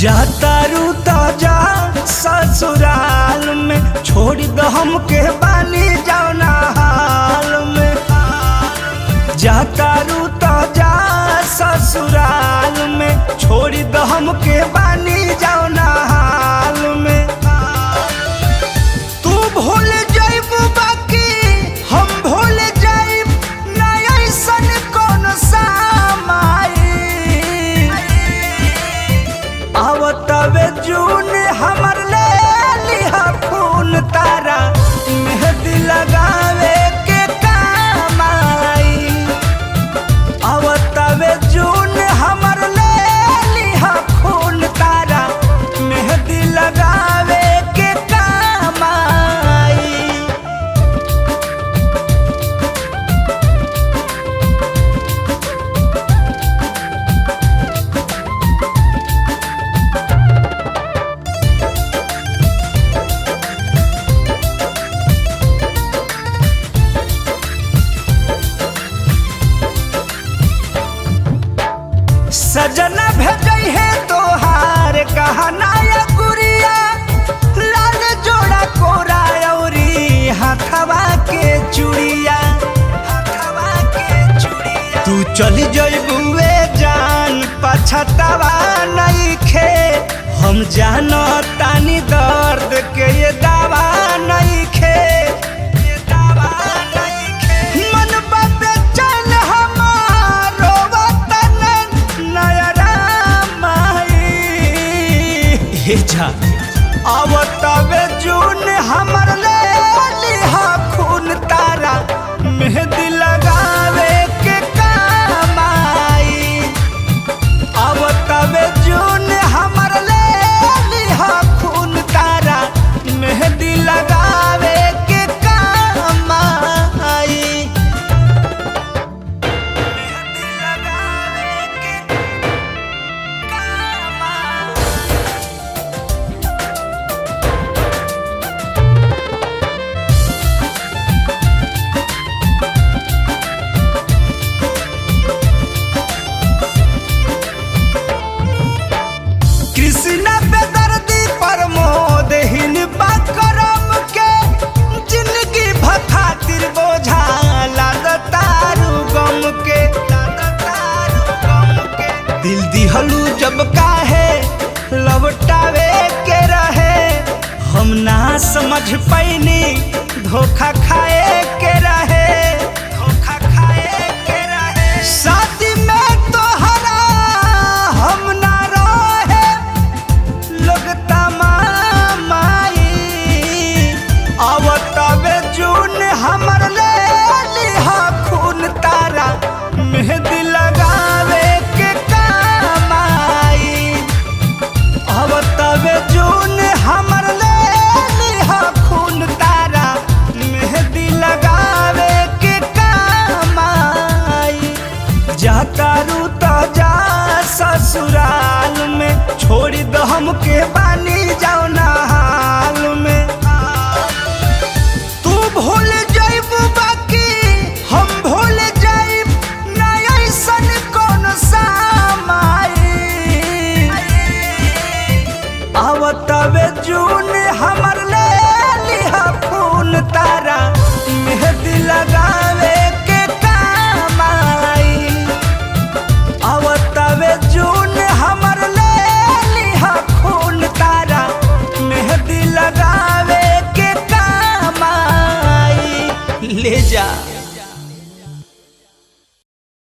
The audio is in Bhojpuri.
जातारू ताजा ससुराल में छोड़ दो हमके बानी जाओ ना हाल में। जातारू ताजा ससुराल में छोड़ दो हमके बानी जाओ ना हाल में। तू भूल जाइबू बाकी हम भूल जाइब ना ऐसन कौन सामाई। आवतवे जून हमर ले लिहा खून तारा मेहंदी लगावे के काम आई। आवतवे जून हमर ले लिहा खून तारा मेहंदी लगावे के काम आई। सजना भेजई है तोहार गहना या गुड़िया लाल जोड़ा कोरा औरी हाथवा के चूड़िया। हाथवा के चूड़िया तू चली जइबुए जान पछतावा नइखे। हम जानो तानी दर्द के ये दावा नइखे। ये दावा नइखे मन बाबे चल हमारो वतन नयरा माई। हे जा आवतवे जून हमर ले लिहा खून तारा मेहंदी लगावे के काम आई। आवतवे जून हमर ले लिहा खून तारा मेहंदी लगावे के काम आई। मेहंदी लगावे के काम आई। कृष्णा बेदर्दी प्रमोद हिनबा करम के जिंदगी भखातिर बोझा लाद तारू गम के। दिल दिहलू जब काहे लौटावे के रहे। हम ना समझ पैनी धोखा खाए के रहे। धोखा खाए के रहे शादी में तोहरा हम ना रहे लोग तमामाई। आवतवे जून हमर ले लिहा खून तारा मेहंदी लगावे के काम आई। आवतवे जून हमर ले लिहा खून तारा मेहंदी लगावे के काम आई। जातारू ताजा ससुराल में छोड़ दो हमके बानी जाओ ना हाल में। तू भूल जाइबू बाकी हम भूल जाइब ना ऐसन कौन सामाई। आवतवे जून